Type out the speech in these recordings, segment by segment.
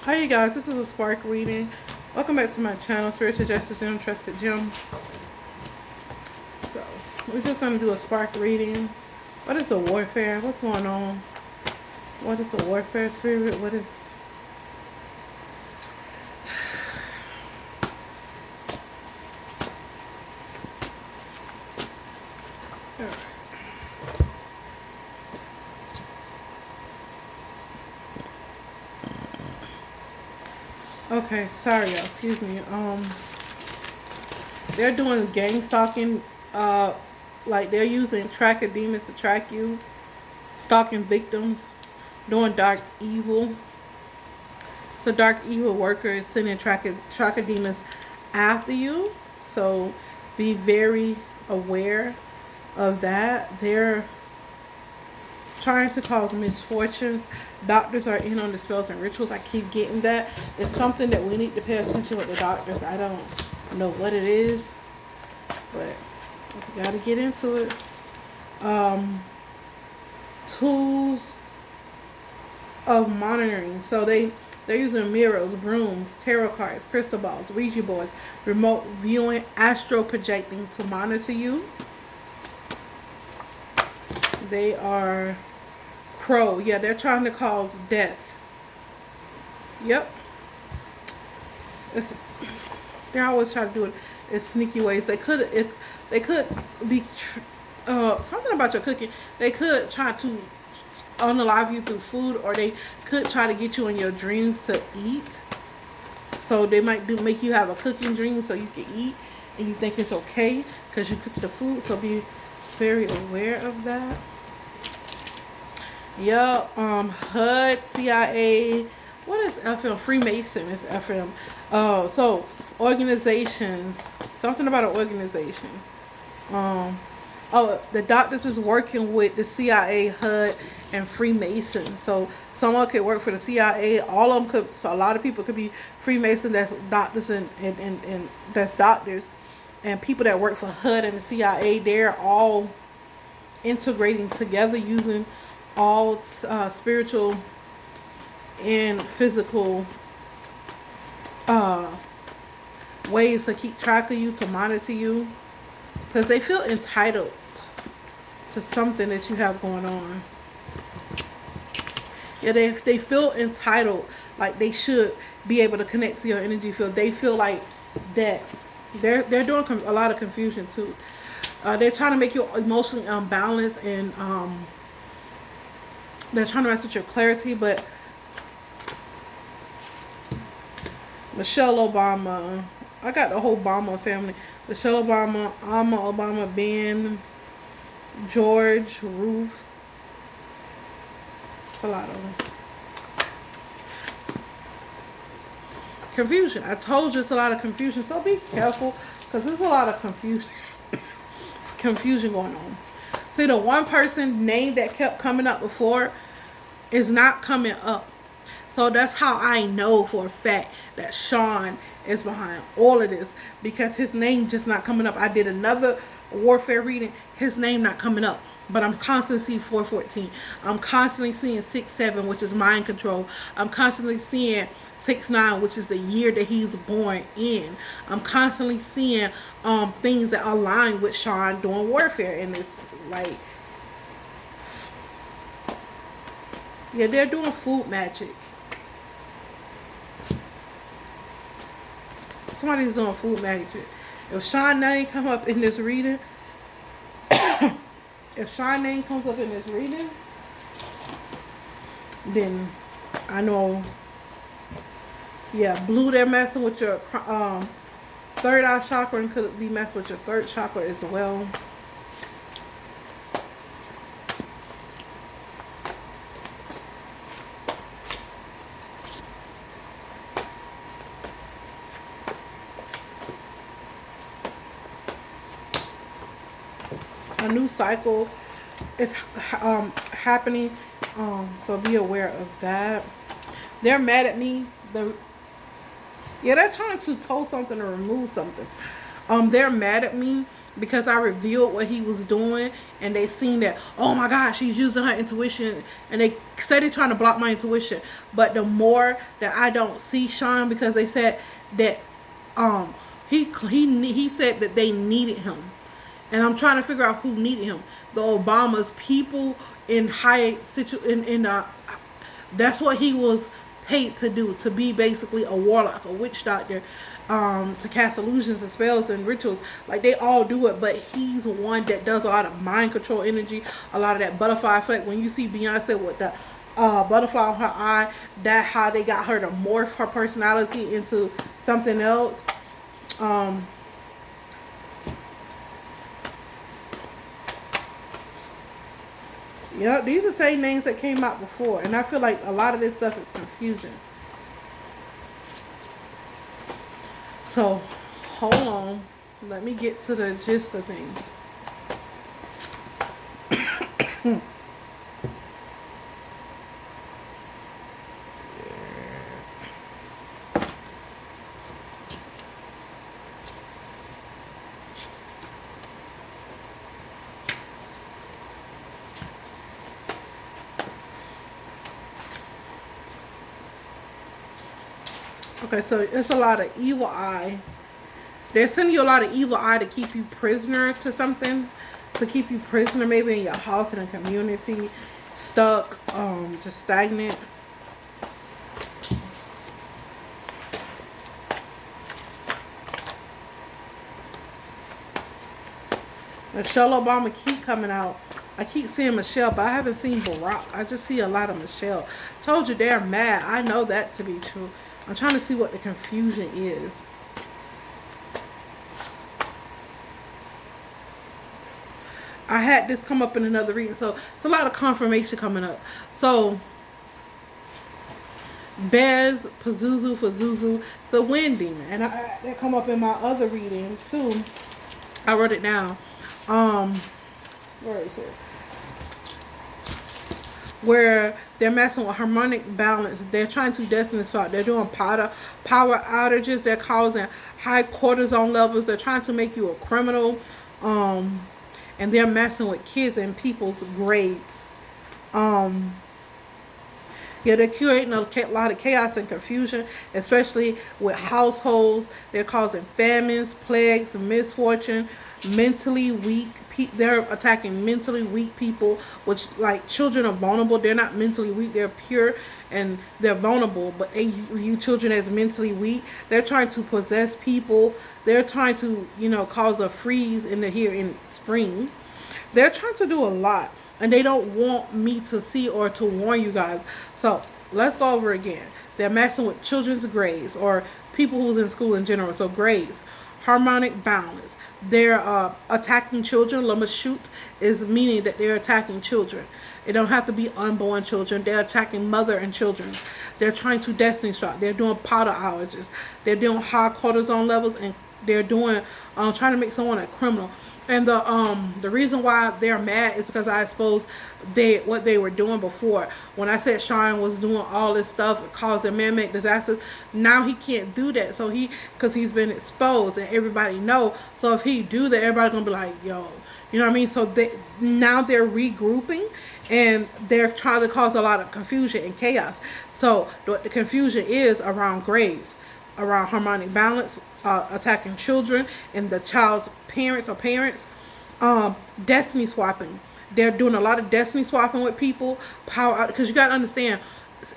Hi you guys, this is a spark reading. Welcome back to my channel, Spiritual Justice Gem, Trusted Gem. So we're just gonna do a spark reading. What is a warfare? What's going on? What is a warfare spirit? What is okay, sorry y'all, excuse me. They're doing gang stalking, like they're using tracker demons to track you, stalking victims, doing dark evil. So dark evil worker is sending tracker demons after you. So be very aware of that. They're trying to cause misfortunes. Doctors are in on the spells and rituals. I keep getting that. It's something that we need to pay attention with the doctors. I don't know what it is, but we gotta get into it. Tools of monitoring. So they're using mirrors, brooms, tarot cards, crystal balls, Ouija boards, remote viewing, astral projecting to monitor you. They are crow. Yeah, they're trying to cause death. Yep. They always try to do it in sneaky ways. They could be something about your cooking. They could try to unalive you through food, or they could try to get you in your dreams to eat. So they might make you have a cooking dream so you can eat, and you think it's okay because you cook the food. So be very aware of that. Yeah, HUD, CIA, what is FM? Freemason is FM. So organizations, something about an organization. The doctors is working with the CIA, HUD, and Freemason. So someone could work for the CIA. All of them could. So a lot of people could be Freemason. That's doctors and that's doctors, and people that work for HUD and the CIA. They're all integrating together using all spiritual and physical ways to keep track of you, to monitor you, because they feel entitled to something that you have going on. Yeah, they feel entitled, like they should be able to connect to your energy field. They feel like that. They're doing a lot of confusion too. They're trying to make you emotionally unbalanced, and they're trying to mess with your clarity. But Michelle Obama, I got the whole Obama family. Michelle Obama, Alma Obama, Ben, George, Ruth. It's a lot of them. Confusion. I told you it's a lot of confusion. So be careful, because there's a lot of confusion going on. See, the one person name that kept coming up before is not coming up. So that's how I know for a fact that Sean is behind all of this, because his name just not coming up. I did another warfare reading, his name not coming up, but I'm constantly seeing 414. I'm constantly seeing 6-7, which is mind control. I'm constantly seeing 6-9, which is the year that he's born in. I'm constantly seeing things that align with Sean doing warfare, and it's like, yeah, they're doing food magic. Somebody's doing food magic. If Sean name come up in this reading, if Sean name comes up in this reading, then I know. Yeah, blue, they're messing with your third eye chakra, and could be messing with your third chakra as well. A new cycle is happening, so be aware of that. They're mad at me. They're trying to tow something or remove something. They're mad at me because I revealed what he was doing, and they seen that, oh my God, she's using her intuition, and they said they're trying to block my intuition. But the more that I don't see Sean, because they said that he said that they needed him, and I'm trying to figure out who needed him. The Obamas, people in high that's what he was paid to do, to be basically a warlock, a witch doctor, to cast illusions and spells and rituals. Like, they all do it, but he's one that does a lot of mind control energy, a lot of that butterfly effect. When you see Beyonce with the butterfly on her eye, that how they got her to morph her personality into something else. Yep, these are the same names that came out before, and I feel like a lot of this stuff is confusion. So, hold on. Let me get to the gist of things. Okay, so it's a lot of evil eye. They're sending you a lot of evil eye to keep you prisoner to something. To keep you prisoner maybe in your house, in a community. Stuck, just stagnant. Michelle Obama keep coming out. I keep seeing Michelle, but I haven't seen Barack. I just see a lot of Michelle. Told you they're mad. I know that to be true. I'm trying to see what the confusion is. I had this come up in another reading, so it's a lot of confirmation coming up. So, Bez, Pazuzu, Fazuzu, it's a wind demon. And that come up in my other reading, too. I wrote it down. Where is it? Where they're messing with harmonic balance. They're trying to destiny swap. They're doing power outages. They're causing high cortisone levels. They're trying to make you a criminal. And they're messing with kids and people's grades. Yeah, they're creating a lot of chaos and confusion, especially with households. They're causing famines, plagues, misfortune, mentally weak. They're attacking mentally weak people, which, like, children are vulnerable. They're not mentally weak. They're pure and they're vulnerable, but they view children as mentally weak. They're trying to possess people. They're trying to, cause a freeze here in spring. They're trying to do a lot. And they don't want me to see or to warn you guys. So, let's go over again. They're messing with children's grades or people who's in school in general. So, grades, harmonic balance. They're attacking children. Lamashut is meaning that they're attacking children. It don't have to be unborn children. They're attacking mother and children. They're trying to destiny strike. They're doing powder outages. They're doing high cortisone levels, and they're doing trying to make someone a criminal. And the reason why they're mad is because I suppose what they were doing before. When I said Sean was doing all this stuff, causing man-made disasters, now he can't do that. So because he's been exposed and everybody know. So if he do that, everybody's gonna be like, yo, you know what I mean? So now they're regrouping and they're trying to cause a lot of confusion and chaos. So what the confusion is around grades, around harmonic balance, attacking children and the child's parents, destiny swapping. They're doing a lot of destiny swapping with people, power out, because you got to understand,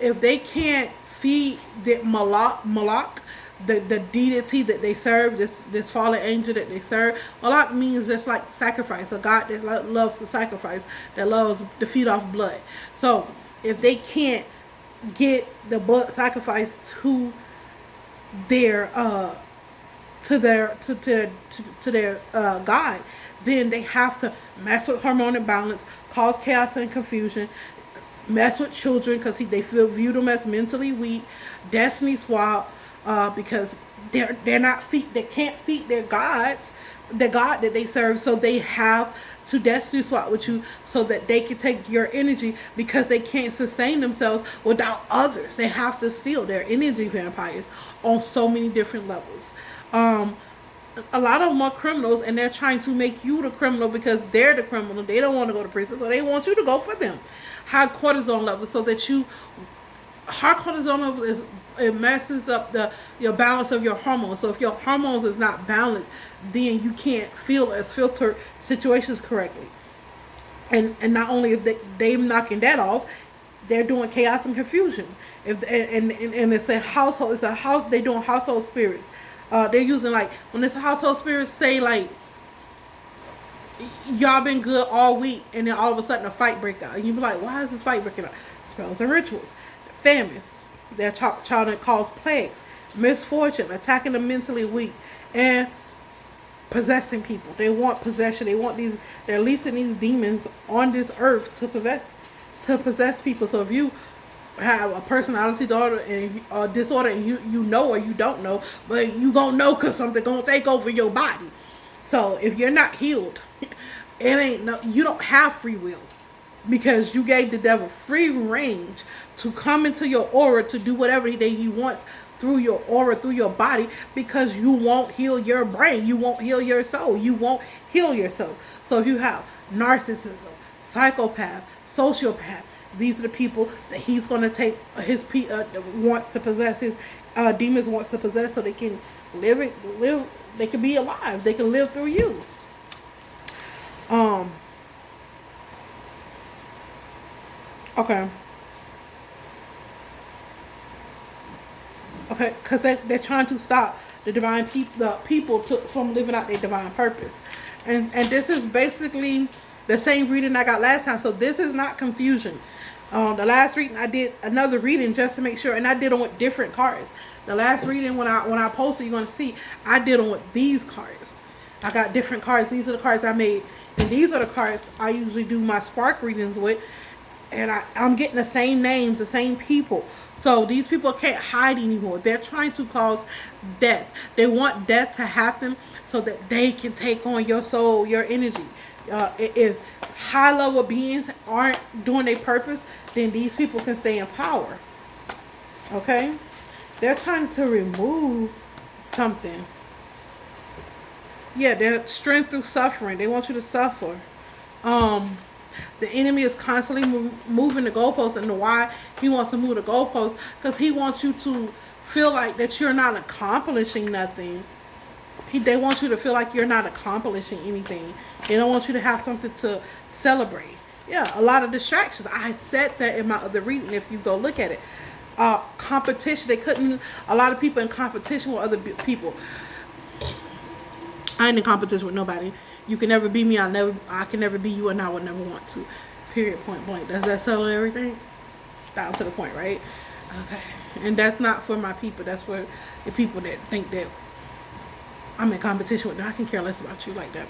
if they can't feed the Malak, the deity that they serve, this fallen angel that they serve. Malak means just like sacrifice, a god that loves to sacrifice, that loves to feed off blood. So if they can't get the blood sacrifice to their God, then they have to mess with hormonal balance, cause chaos and confusion, mess with children because they view them as mentally weak, destiny swap, because they can't feed their gods, the God that they serve, so they have to destiny swap with you so that they can take your energy, because they can't sustain themselves without others. They have to steal. Their energy vampires on so many different levels. a lot of them are criminals, and they're trying to make you the criminal because they're the criminal. They don't want to go to prison, so they want you to go for them. High cortisol levels, so that high cortisol levels it messes up your balance of your hormones. So if your hormones is not balanced, then you can't filter situations correctly. And not only if they knocking that off, they're doing chaos and confusion. If and it's a household, it's a house. They're doing household spirits. They're using, like, when it's a household spirits, say like y'all been good all week, and then all of a sudden a fight break out, and you be like, why is this fight breaking out? Spells and rituals, famines. They're trying to cause plagues, misfortune, attacking the mentally weak, and possessing people. They want possession. They want these. They're releasing these demons on this earth to possess people. So if you have a personality disorder, and you know or you don't know, but you gonna know because something gonna take over your body. So if you're not healed, you don't have free will, because you gave the devil free range to come into your aura to do whatever he wants through your aura, through your body, because you won't heal your brain, you won't heal your soul, you won't heal yourself. So if you have narcissism, psychopath, sociopath, these are the people that he's going to take wants to possess, his demons wants to possess, so they can live, they can be alive, they can live through you. Okay, because they're trying to stop the people from living out their divine purpose, and this is basically the same reading I got last time. So this is not confusion. The last reading I did another reading just to make sure, and I did them with different cards. The last reading when I posted, you're gonna see I did them with these cards. I got different cards. These are the cards I made, and these are the cards I usually do my spark readings with. And I'm getting the same names, the same people. So these people can't hide anymore. They're trying to cause death. They want death to happen so that they can take on your soul, your energy. If high level beings aren't doing their purpose, then these people can stay in power. Okay? They're trying to remove something. Yeah, they're strength through suffering. They want you to suffer. The enemy is constantly moving the goalposts, and why he wants to move the goalposts, because he wants you to feel like that you're not accomplishing nothing. They want you to feel like you're not accomplishing anything. They don't want you to have something to celebrate. Yeah, a lot of distractions. I said that in my other reading, if you go look at it. Competition. A lot of people in competition with other people. I ain't in competition with nobody. You can never be me. I can never be you, and I would never want to. Period. Point blank. Does that settle everything? Down to the point, right? Okay. And that's not for my people. That's for the people that think that I'm in competition with them. I can care less about you like that.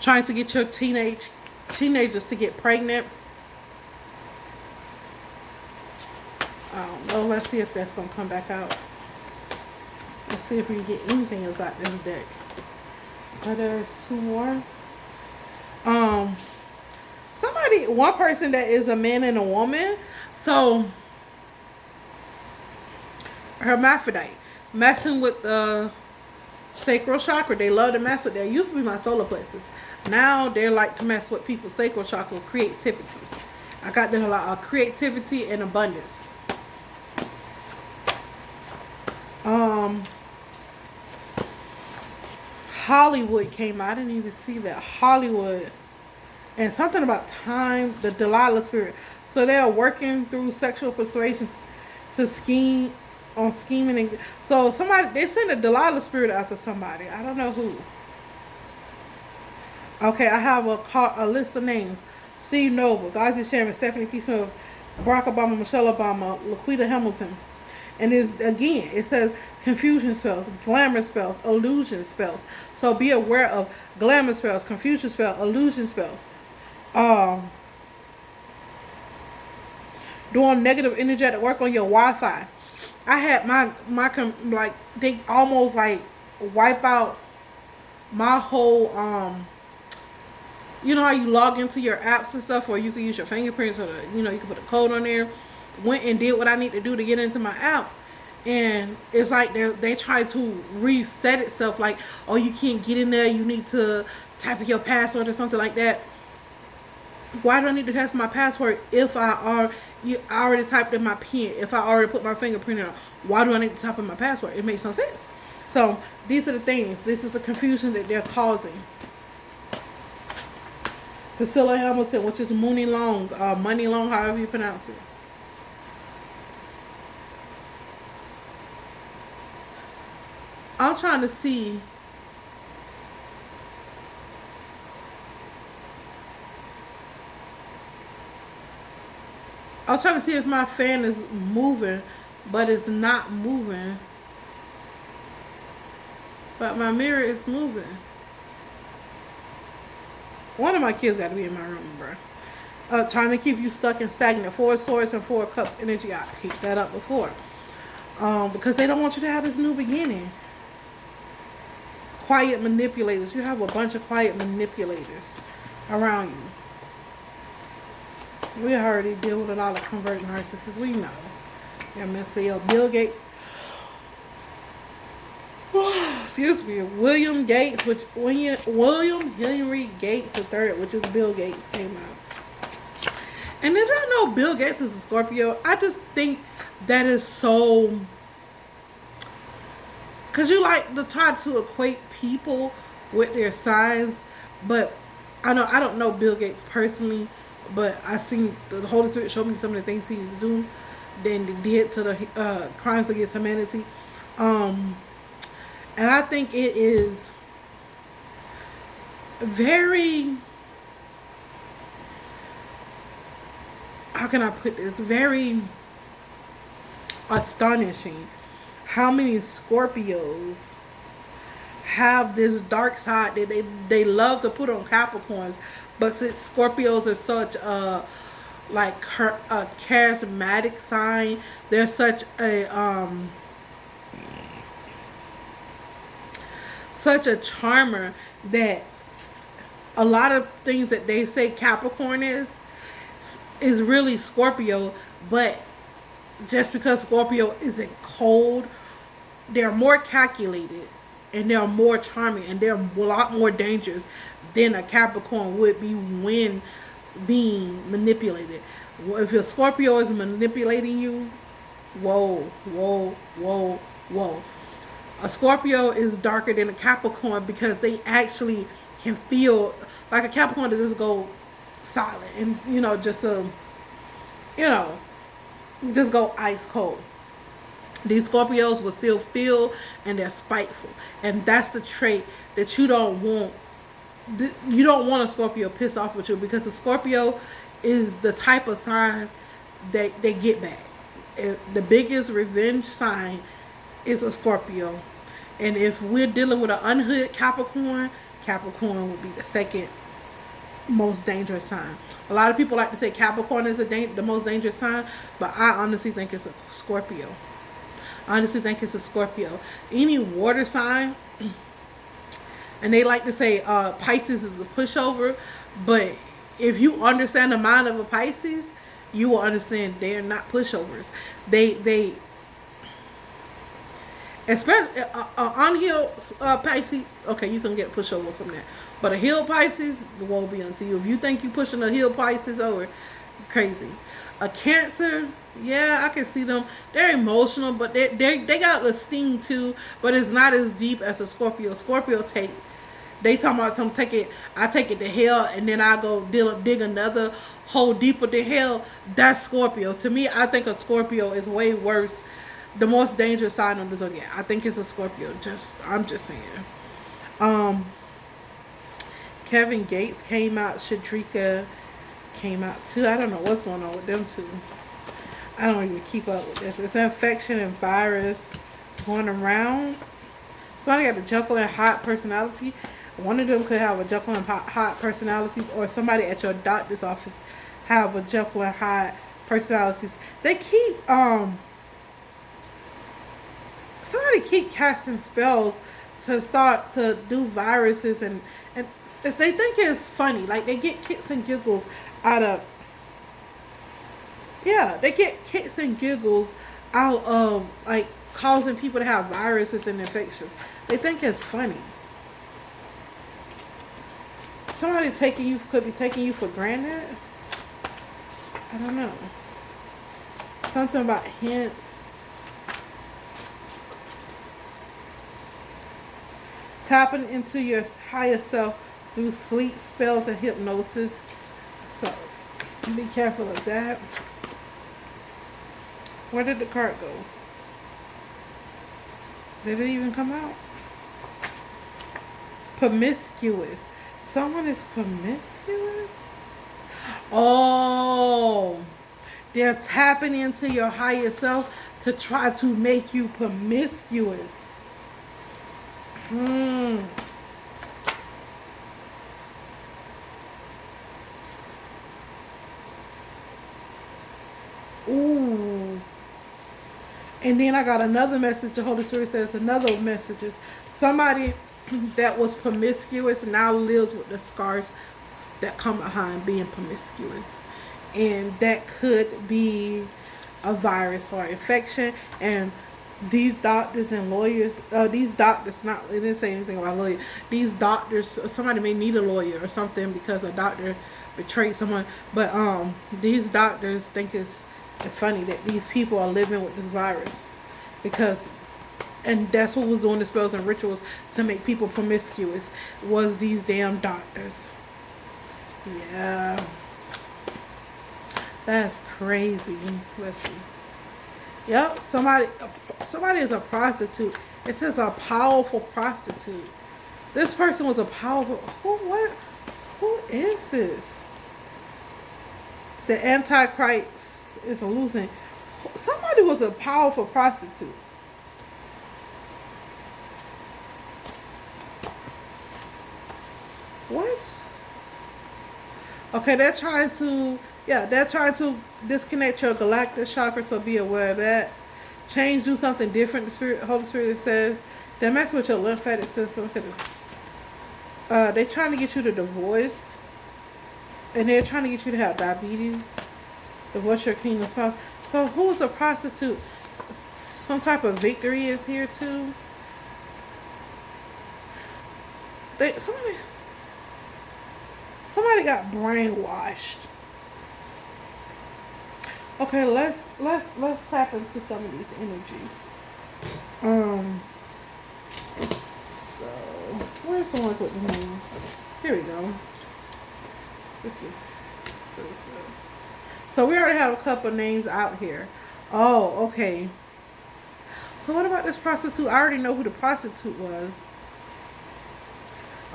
Trying to get your teenagers to get pregnant. Well, let's see if that's gonna come back out. Let's see if we can get anything else out this deck. There's two more. One person that is a man and a woman. So, hermaphrodite, messing with the sacral chakra. They love to mess with that. Used to be my solar plexus. Now they like to mess with people's sacral chakra with creativity. I got them a lot of creativity and abundance. Hollywood came out. I didn't even see that. Hollywood. And something about time, the Delilah spirit. So they are working through sexual persuasions to scheming. And so they send a Delilah spirit out to somebody. I don't know who. Okay, I have a list of names. Steve Noble, Gazi Sherman, Stephanie P. Smith, Barack Obama, Michelle Obama, Laquita Hamilton. And it says confusion spells, glamour spells, illusion spells. So be aware of glamour spells, confusion spells, illusion spells. Doing negative energetic work on your Wi-Fi. I had my they almost like wipe out my whole you know how you log into your apps and stuff, or you can use your fingerprints, or you can put a code on there. Went and did what I need to do to get into my apps, and it's like they try to reset itself. Like, oh, you can't get in there. You need to type in your password or something like that. Why do I need to test my password if I already typed in my PIN? If I already put my fingerprint in, why do I need to type in my password? It makes no sense. So these are the things. This is the confusion that they're causing. Priscilla Hamilton, which is Money Long, however you pronounce it. I'm trying to see. I was trying to see if my fan is moving, but it's not moving. But my mirror is moving. One of my kids got to be in my room, bro. Trying to keep you stuck and stagnant. Four Swords and Four Cups energy. I picked that up before. Because they don't want you to have this new beginning. Quiet manipulators. You have a bunch of quiet manipulators around you. We already deal with a lot of converting narcissists. We know. Yeah, mentally ill. Bill Gates. Excuse me. William Henry Gates III, which is Bill Gates, came out. And did y'all know Bill Gates is a Scorpio? I just think that is so. Because you like to try to equate people with their signs, but I don't know Bill Gates personally, but I seen the Holy Spirit show me some of the things he used to do, then they did to the crimes against humanity, and I think it is very, how can I put this, very astonishing how many Scorpios have this dark side that they love to put on Capricorns, but since Scorpios are such a charismatic sign, they're such a charmer that a lot of things that they say Capricorn is really Scorpio, but just because Scorpio isn't cold, they're more calculated and they're more charming and they're a lot more dangerous than a Capricorn would be when being manipulated. If a Scorpio is manipulating you, whoa. A Scorpio is darker than a Capricorn because they actually can feel like a Capricorn to just go silent and just go ice cold. These Scorpios will still feel, and they're spiteful, and that's the trait that you don't want. You don't want a Scorpio pissed off with you, because a Scorpio is the type of sign that they get back. The biggest revenge sign is a Scorpio, and if we're dealing with an unhood Capricorn would be the second most dangerous sign. A lot of people like to say Capricorn is the most dangerous sign, but I honestly think it's a Scorpio. Any water sign, and they like to say Pisces is a pushover, but if you understand the mind of a Pisces, you will understand they are not pushovers. They especially unhealed Pisces. Okay, you can get a pushover from that, but a healed Pisces won't be unto you. If you think you pushing a healed Pisces over, crazy. A Cancer, yeah, I can see them. They're emotional, but they got a sting too, but it's not as deep as a Scorpio. Scorpio they talking about I take it to hell, and then I go dig another hole deeper to hell. That's Scorpio. To me, I think a Scorpio is way worse. The most dangerous sign on the zodiac, I think, is a Scorpio. I'm just saying. Kevin Gates came out. Shadrika came out too. I don't know what's going on with them two. I don't even keep up with this. It's an infection and virus going around. Somebody got a Jekyll and Hyde personality. One of them could have a Jekyll and Hyde personalities, or somebody at your doctor's office have a Jekyll and Hyde personalities. They keep somebody keep casting spells to start to do viruses, and they think it's funny. Like, they get kicks and giggles out of out of like causing people to have viruses and infections. They think it's funny. Somebody could be taking you for granted. I don't know. Something about hints. Tapping into your higher self through sleep spells and hypnosis. So be careful of that. Where did the card go? Did it even come out? Promiscuous. Someone is promiscuous? Oh, they're tapping into your higher self to try to make you promiscuous. Ooh. And then I got another message. The Holy Spirit says another message is somebody that was promiscuous now lives with the scars that come behind being promiscuous. And that could be a virus or infection. And these doctors and lawyers, these doctors, not, it didn't say anything about lawyer. These doctors, somebody may need a lawyer or something because a doctor betrayed someone. But these doctors think it's funny that these people are living with this virus because, and that's what was doing the spells and rituals to make people promiscuous, was these damn doctors. Yeah. That's crazy. Let's see. Yep, somebody is a prostitute. It says a powerful prostitute. This person was a powerful, who is this? The Antichrist is a losing. Somebody was a powerful prostitute. What? Okay, they're trying to disconnect your galactic chakra, so be aware of that. Change, do something different. The Holy Spirit says they're messing with your lymphatic system. They're trying to get you to divorce, and they're trying to get you to have diabetes. Divorce your kingdom spouse. So who's a prostitute? Some type of victory is here too. Somebody got brainwashed. Okay, let's tap into some of these energies. So where's the ones with the names? Here we go. This is so we already have a couple of names out here. Oh, okay. So what about this prostitute? I already know who the prostitute was.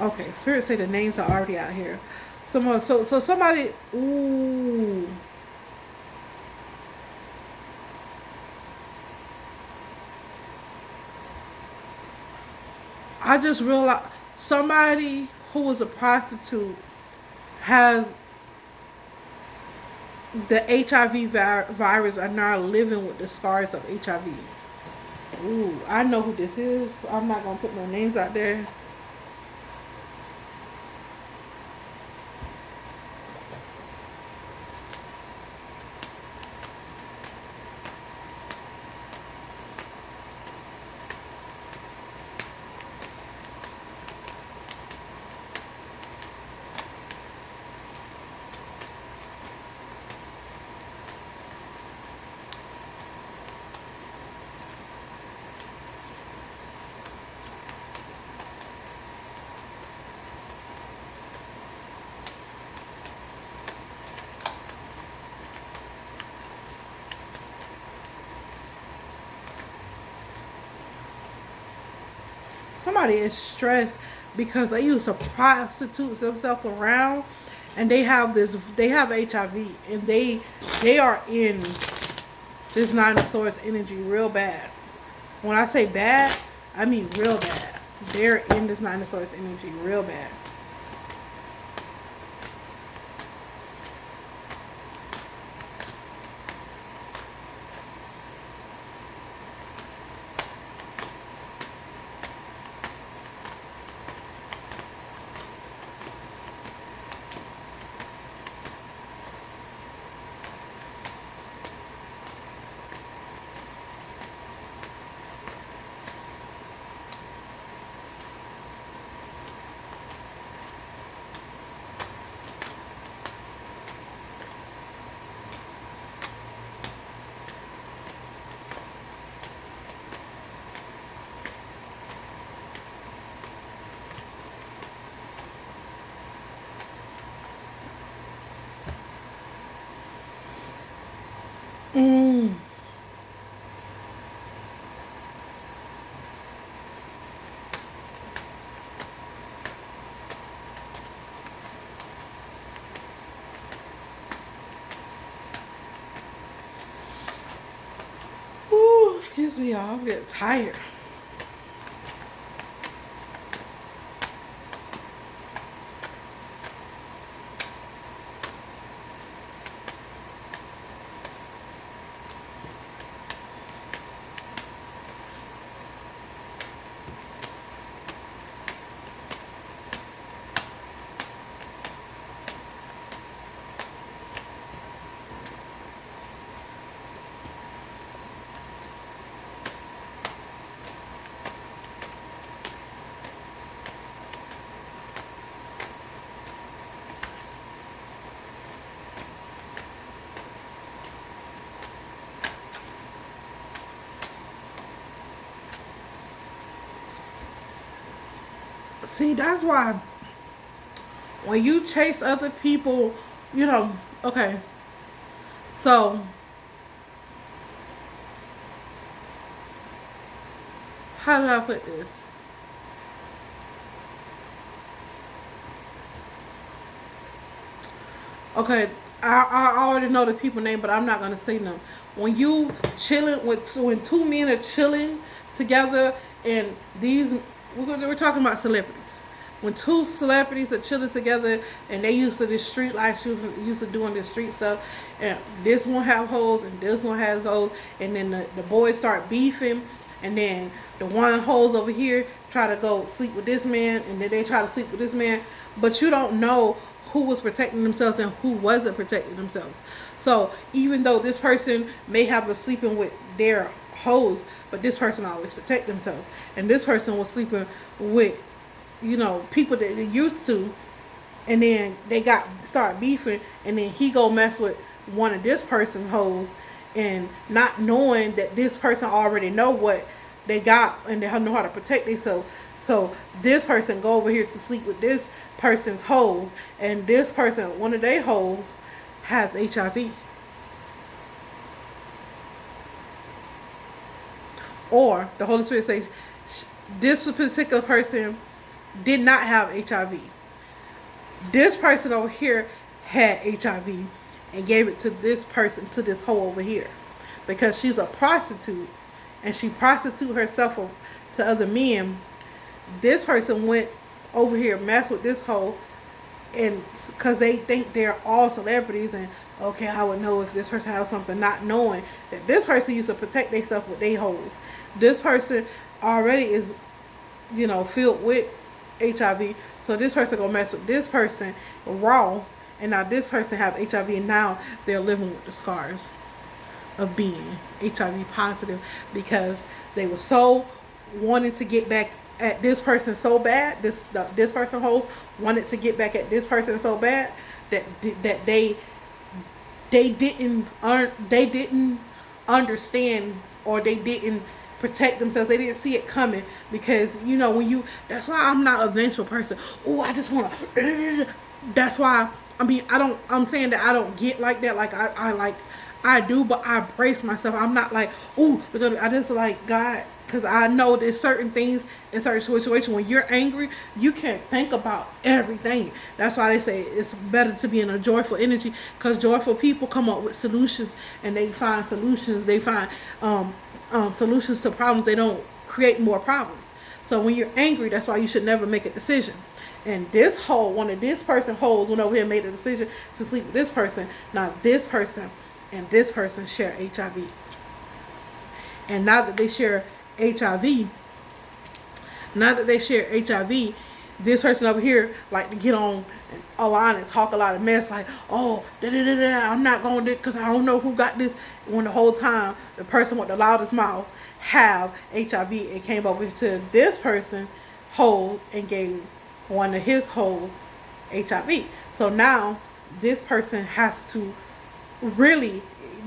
Okay, Spirit say the names are already out here. So somebody. Ooh. I just realized somebody who was a prostitute has the HIV virus are now living with the scars of HIV. Ooh, I know who this is. I'm not gonna put no names out there. Somebody is stressed because they used to prostitute themselves around, and they have HIV, and they are in this Nine of Swords energy real bad. When I say bad, I mean real bad. They're in this Nine of Swords energy real bad. Mm. Ooh, excuse me, y'all. I'm getting tired. See, that's why when you chase other people, you know, okay. So, how did I put this? Okay, I already know the people name, but I'm not gonna say them. When you chilling with when two men are chilling together, and these we're talking about celebrities. When two celebrities are chilling together and they used to this street life, used to doing this street stuff, and this one have hoes and this one has hoes, and then the boys start beefing, and then the one hoes over here try to go sleep with this man, and then they try to sleep with this man, but you don't know who was protecting themselves and who wasn't protecting themselves. So even though this person may have been sleeping with their hoes, but this person always protect themselves, and this person was sleeping with, you know, people that they used to, and then they got start beefing, and then he go mess with one of this person's hoes, and not knowing that this person already know what they got and they know how to protect themselves. So this person go over here to sleep with this person's hoes, and this person, one of their hoes, has HIV. Or the Holy Spirit says this particular person did not have HIV. This person over here had HIV and gave it to this person, to this hoe over here, because she's a prostitute and she prostitute herself to other men. This person went over here, messed with this hoe, and because they think they're all celebrities, and okay, I would know if this person has something, not knowing that this person used to protect themselves with their hoes. This person already is, you know, filled with HIV, so this person gonna mess with this person raw, and now this person have HIV, and now they're living with the scars of being HIV positive, because they were so wanting to get back at this person so bad. This person host wanted to get back at this person so bad that they didn't understand, or they didn't protect themselves. They didn't see it coming, because you know, when you, that's why I'm not a vengeful person. Oh, I just want to. That's why, I mean, I'm saying that I don't get like that. Like I do, but I brace myself. I'm not like, ooh, I just like God, because I know there's certain things in certain situations when you're angry, you can't think about everything. That's why they say it's better to be in a joyful energy, because joyful people come up with solutions, and they find solutions. They find solutions to problems. They don't create more problems. So when you're angry, that's why you should never make a decision. And this whole, one of this person hoes went over here and made a decision to sleep with this person. Now this person and this person share HIV. And now that they share HIV, this person over here like to get on a line and talk a lot of mess, like, oh, I'm not going to, because I don't know who got this, when the whole time the person with the loudest mouth have HIV, and came over to this person hoes and gave one of his hoes HIV. So now this person has to really,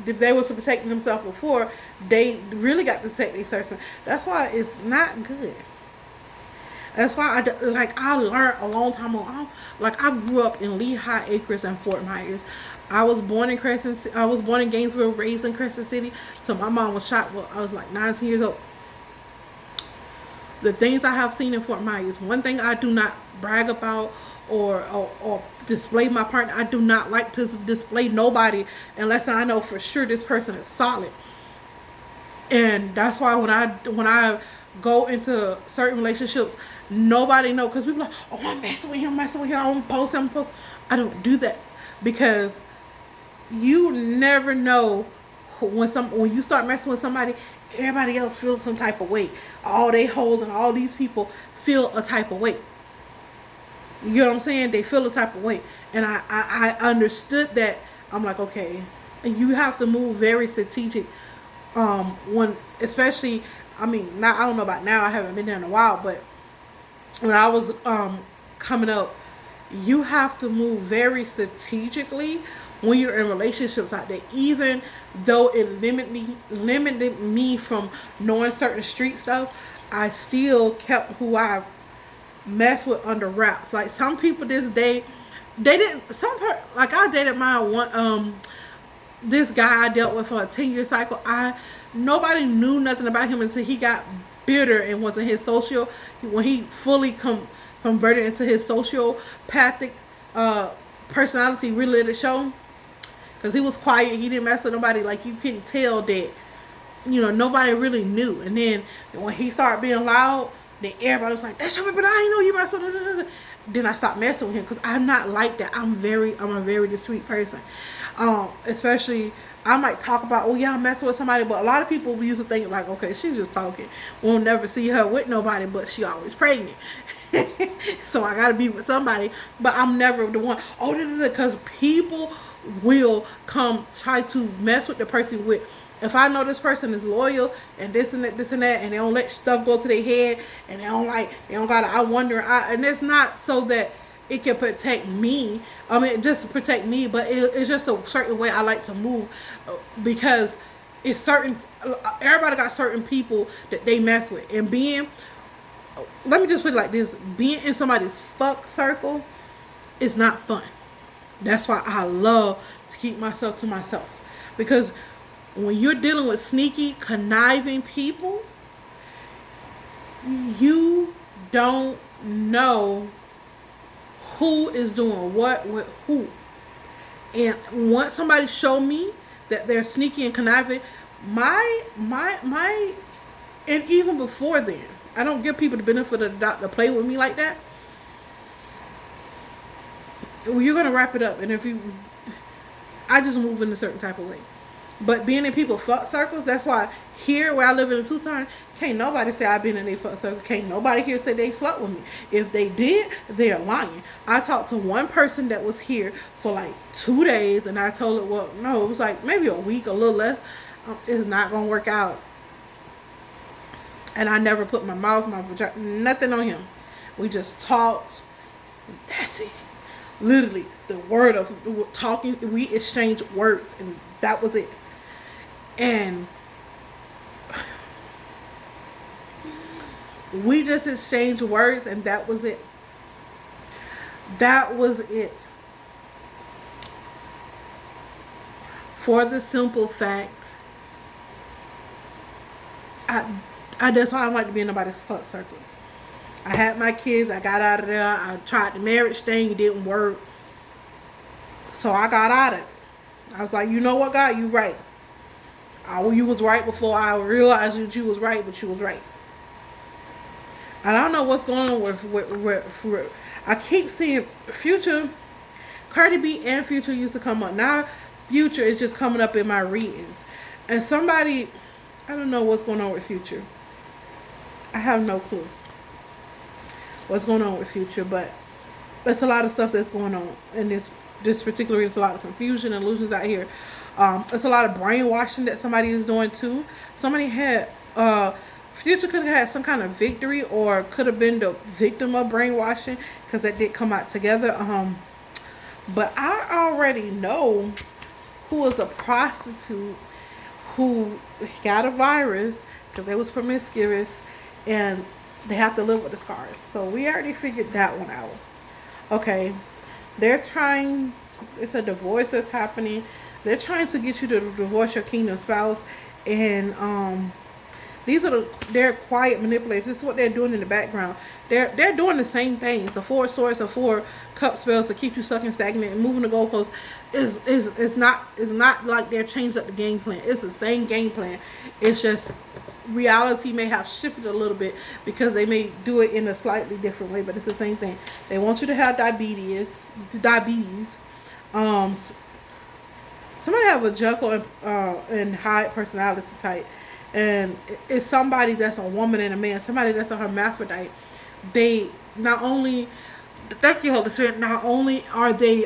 if they was protecting themselves before, they really got to protect their person. That's why it's not good. That's why I learned a long time ago. Like, I grew up in Lehigh Acres and Fort Myers. I was born in I was born in Gainesville, raised in Crescent City. So my mom was shot when I was like 19 years old. The things I have seen in Fort Myers, one thing I do not brag about or display my partner. I do not like to display nobody unless I know for sure this person is solid. And that's why when I go into certain relationships, nobody know, because people are like, oh, I'm messing with him, I don't post him, post. I don't do that because you never know when you start messing with somebody, everybody else feels some type of way. All they hoes and all these people feel a type of way. You know what I'm saying? They feel a type of way. And I understood that. I'm like, okay, you have to move very strategic. When, especially, I mean, now I don't know about now, I haven't been there in a while, but when I was coming up, you have to move very strategically when you're in relationships out there. Even though it limited me from knowing certain street stuff, I still kept who I mess with under wraps. Like some people this day, they didn't. Like I dated my one this guy I dealt with for a 10-year cycle. Nobody knew nothing about him until he got bitter and was in his social, when he fully converted into his sociopathic personality, really let it show. Because he was quiet, he didn't mess with nobody. Like you couldn't tell that, nobody really knew. And then when he started being loud, then everybody was like, that's your but I didn't know you mess with him. Then I stopped messing with him because I'm not like that. I'm a very discreet person. Especially I might talk about, oh yeah, I'm messing with somebody, but a lot of people used to think like, okay, she's just talking. We'll never see her with nobody, but she always pregnant. So I gotta be with somebody, but I'm never the one. Because people will come try to mess with the person with. If I know this person is loyal and this and that, and they don't let stuff go to their head, and they don't gotta, and it's not so that it can protect me. I mean, just to protect me, but it's just a certain way I like to move, because it's certain. Everybody got certain people that they mess with, and let me just put it like this: being in somebody's fuck circle is not fun. That's why I love to keep myself to myself, because when you're dealing with sneaky, conniving people, you don't know who is doing what with who. And once somebody show me that they're sneaky and conniving, my and even before then, I don't give people the benefit of the doubt to play with me like that. Well, you're gonna wrap it up, and I just move in a certain type of way. But being in people's fuck circles, that's why here where I live in Tucson, can't nobody say I've been in a fuck circle. Can't nobody here say they slept with me. If they did, they're lying. I talked to one person that was here for like 2 days, and I told her, well, no, it was like maybe a week, a little less. It's not gonna work out. And I never put my mouth, my vagina, nothing on him. We just talked. And that's it. Literally, the word of talking, we exchanged words, and that was it. And we just exchanged words, and that was it. That was it. For the simple fact, that's why I don't like to be in nobody's fuck circle. I had my kids, I got out of there, I tried the marriage thing, it didn't work. So I got out of it. I was like, you know what, God, you right. You was right before I realized that you was right, but you was right. And I don't know what's going on with I keep seeing Future, Cardi B and Future used to come up. Now Future is just coming up in my readings. And I don't know what's going on with Future. I have no clue what's going on with Future, but there's a lot of stuff that's going on in this particular reading. There's a lot of confusion and illusions out here. It's a lot of brainwashing that somebody is doing too. Somebody had Future could have had some kind of victory, or could have been the victim of brainwashing, because that did come out together. But I already know who was a prostitute who got a virus because they was promiscuous, and they have to live with the scars. So we already figured that one out. Okay, they're trying It's a divorce that's happening. They're trying to get you to divorce your kingdom spouse, and these are they're quiet manipulators. This is what they're doing in the background. They're doing the same things. The four swords, the four cup spells to keep you stuck and stagnant and moving the goalposts is not like they're changed up the game plan. It's the same game plan. It's just reality may have shifted a little bit because they may do it in a slightly different way, but it's the same thing. They want you to have diabetes. Somebody have a Jekyll and Hyde personality type, and it's somebody that's a woman and a man, somebody that's a hermaphrodite. They not only, thank you, Holy Spirit, not only are they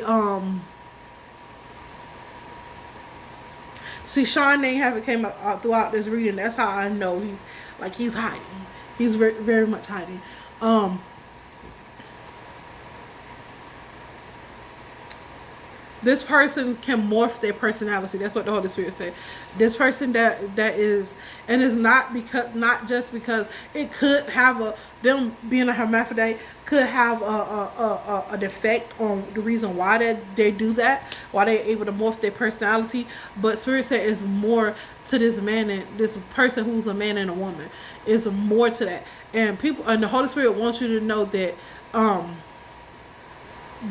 see, Sean name haven't came up throughout this reading. That's how I know he's hiding. He's very, very much hiding. This person can morph their personality. That's what the Holy Spirit said. This person that is, and it's not just because it could have them being a hermaphrodite could have a defect on the reason why they do that, why they're able to morph their personality. But Spirit said it's more to this man and this person who's a man and a woman. It's more to that, and the Holy Spirit wants you to know that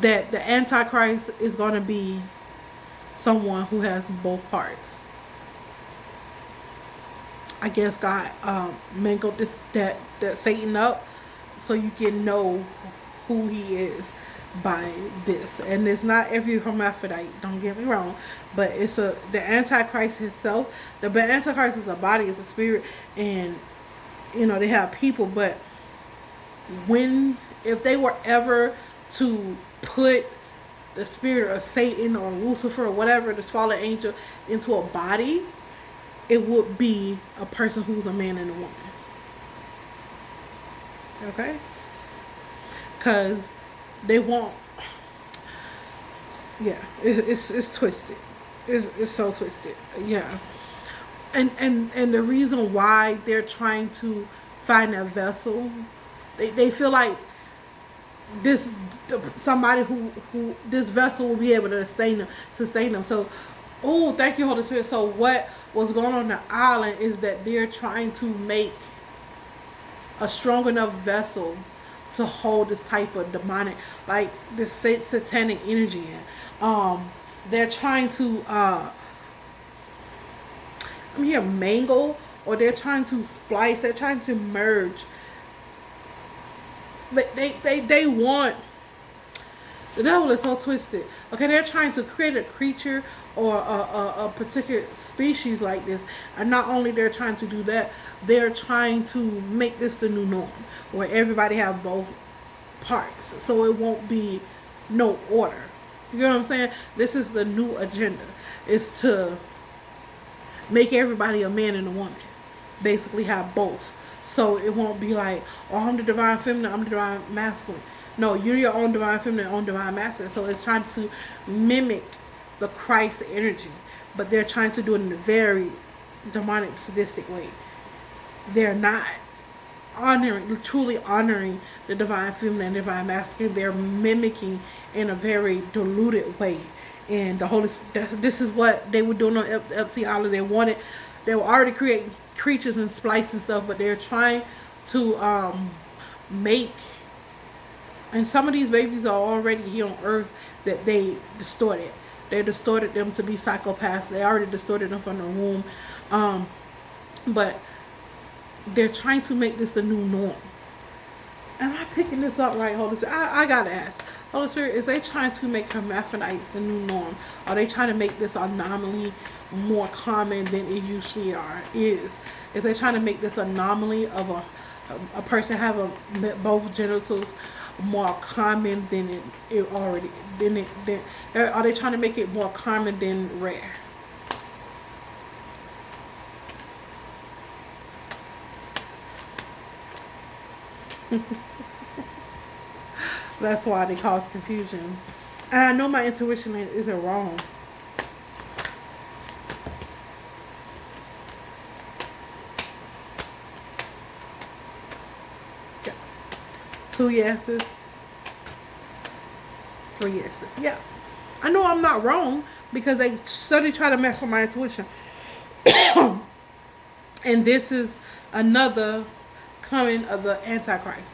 that the Antichrist is going to be someone who has both parts. I guess God mangled that Satan up so you can know who he is by this. And it's not every hermaphrodite, don't get me wrong, but it's the Antichrist himself. The Antichrist is a body, it's a spirit, and they have people, but if they were ever to put the spirit of Satan or Lucifer or whatever, this fallen angel, into a body, it would be a person who's a man and a woman. Okay? Because they want, yeah, it's twisted. It's so twisted. Yeah. And the reason why they're trying to find a vessel, they feel like somebody who this vessel will be able to sustain them. So, thank you, Holy Spirit. So what was going on the island is that they're trying to make a strong enough vessel to hold this type of demonic, like this satanic energy in. They're trying to mangle, or they're trying to splice, they're trying to merge. But they want, the devil is so twisted. Okay, they're trying to create a creature or a particular species like this, and not only they're trying to do that, they're trying to make this the new norm, where everybody have both parts, so it won't be no order. You know what I'm saying? This is the new agenda. It's to make everybody a man and a woman, basically have both. So it won't be like, I'm the divine feminine, I'm the divine masculine. No, you're your own divine feminine, own divine masculine. So it's trying to mimic the Christ energy, but they're trying to do it in a very demonic, sadistic way. They're not truly honoring the divine feminine and divine masculine. They're mimicking in a very diluted way. And the Holy Spirit, this is what they were doing on Epsi Island. They were already creating creatures and splicing stuff, but they're trying to make, and some of these babies are already here on earth that they distorted. They distorted them to be psychopaths. They already distorted them from the womb. But they're trying to make this the new norm. Am I picking this up right, Holy Spirit? I gotta ask. Holy Spirit, is they trying to make hermaphrodites the new norm? Are they trying to make this anomaly more common than it usually is? Is they trying to make this anomaly of a person having both genitals more common than it already? Are they trying to make it more common than rare? That's why they cause confusion. And I know my intuition isn't wrong. Yeah. 2 yeses. 3 yeses. Yeah. I know I'm not wrong because they study try to mess with my intuition. And this is another coming of the Antichrist.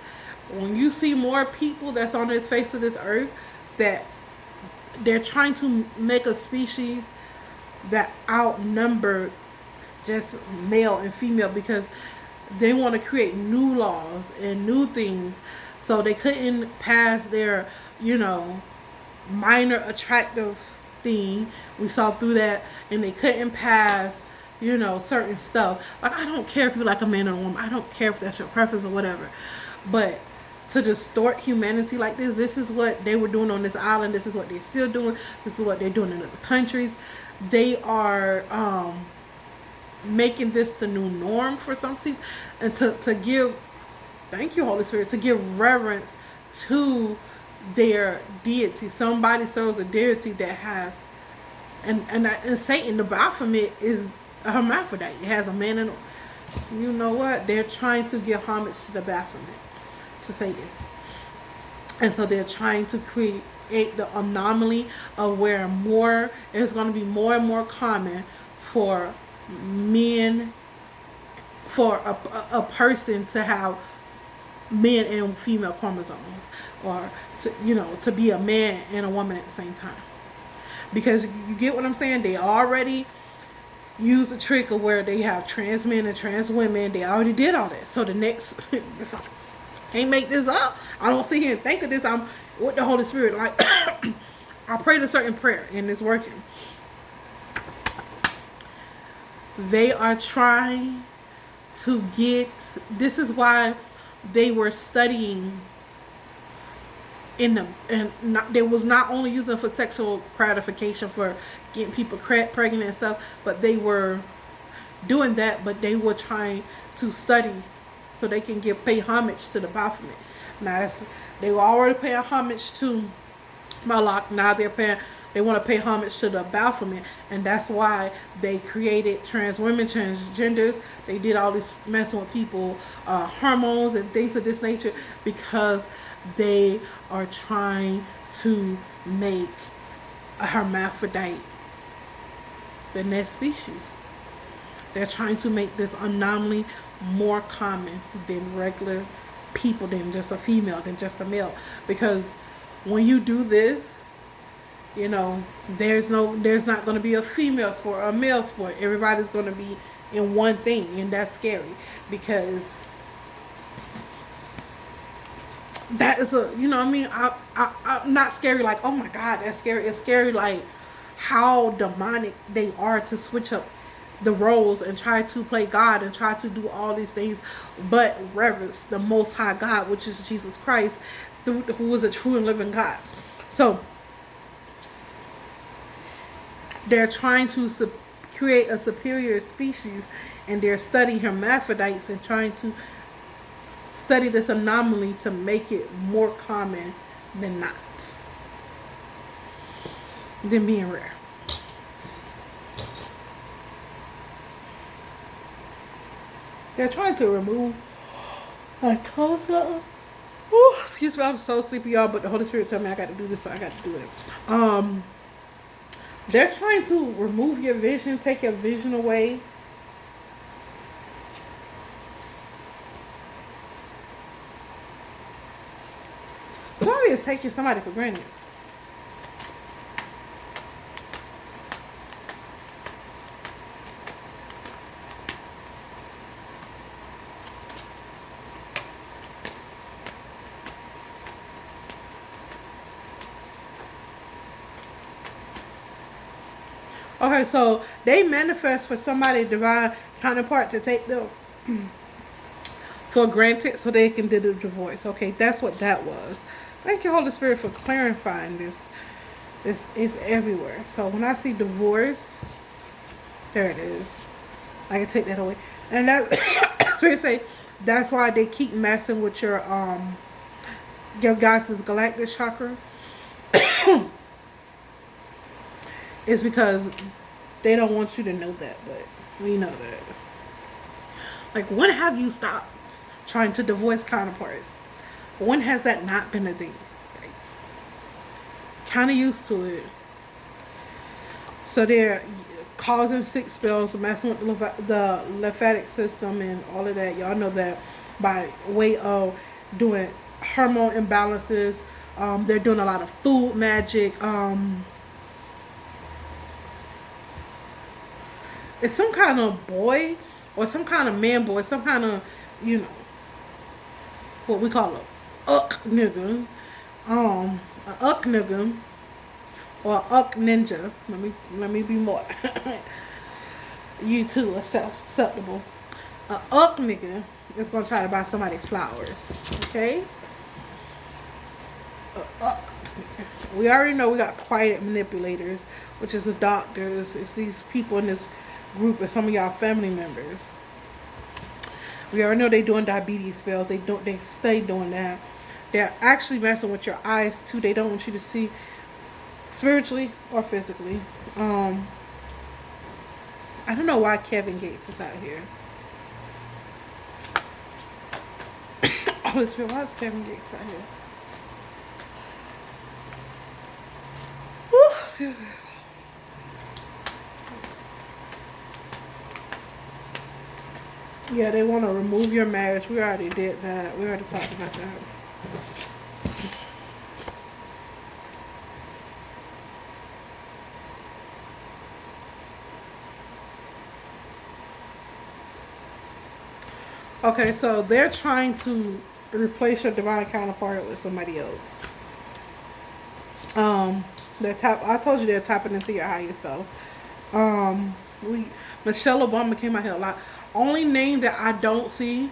When you see more people that's on this face of this earth, that they're trying to make a species that outnumber just male and female, because they want to create new laws and new things. So they couldn't pass their, minor attractive thing. We saw through that, and they couldn't pass, certain stuff. Like, I don't care if you like a man or a woman. I don't care if that's your preference or whatever. But to distort humanity like this is what they were doing on this island. This is what they're still doing. This is what they're doing in other countries. They are making this the new norm for something, and to give, thank you, Holy Spirit, to give reverence to their deity. Somebody serves a deity that has, and Satan, the Baphomet, is a hermaphrodite. It has a man and you know what? They're trying to give homage to the Baphomet, to Satan. And so they're trying to create the anomaly of where it's going to be more and more common for men, for a person to have men and female chromosomes, or to be a man and a woman at the same time. Because you get what I'm saying? They already used the trick of where they have trans men and trans women. They already did all that. So the next, can't make this up. I don't sit here and think of this. I'm with the Holy Spirit. Like, I prayed a certain prayer and it's working. They are trying to get, this is why they were studying they was not only using for sexual gratification, for getting people pregnant and stuff, but they were doing that, but they were trying to study so they can pay homage to the Baphomet. Now they were already paying homage to Moloch. Now they want to pay homage to the Baphomet, and that's why they created trans women, transgenders. They did all this messing with people, hormones and things of this nature, because they are trying to make a hermaphrodite the next species. They're trying to make this anomaly more common than regular people, than just a female, than just a male. Because when you do this, there's not going to be a female sport or a male sport. Everybody's going to be in one thing, and that's scary, because that is I'm not scary like, oh my God, that's scary. It's scary like how demonic they are to switch up the roles and try to play God and try to do all these things, but reverence the Most High God, which is Jesus Christ, who is a true and living God. So they're trying to create a superior species, and they're studying hermaphrodites and trying to study this anomaly to make it more common than not, than being rare. They're trying to remove my culture. Excuse me, I'm so sleepy, y'all, but the Holy Spirit told me I got to do this, so I got to do it. They're trying to remove your vision, take your vision away. Somebody is taking somebody for granted. Okay, so they manifest for somebody divine counterpart to take them for granted so they can do the divorce. Okay, that's what that was. Thank you, Holy Spirit, for clarifying this. This is everywhere. So when I see divorce, there it is. I can take that away. And that's Spirit say that's why they keep messing with your guys' galactic chakra. It's because they don't want you to know that, but we know that. Like, when have you stopped trying to divorce counterparts? When has that not been a thing? Like, kind of used to it. So they're causing sick spells, messing with the lymphatic system and all of that. Y'all know that by way of doing hormone imbalances. They're doing a lot of food magic. It's some kind of boy or some kind of man boy, some kind of, you know, what we call a nigga. A nigga or ninja. Let me be more you too acceptable. A nigga is gonna try to buy somebody flowers. Okay? We already know we got quiet manipulators, which is the doctors. It's these people in this group, or some of y'all family members. We already know they doing diabetes spells. They stay doing that. They're actually messing with your eyes too. They don't want you to see spiritually or physically. I don't know why Kevin Gates is out here. Holy Spirit, why is Kevin Gates out here? Woo, excuse me. Yeah, they want to remove your marriage. We already did that. We already talked about that. Okay, so they're trying to replace your divine counterpart with somebody else. I told you they're tapping into your higher self. Michelle Obama came out here a lot. Only name that I don't see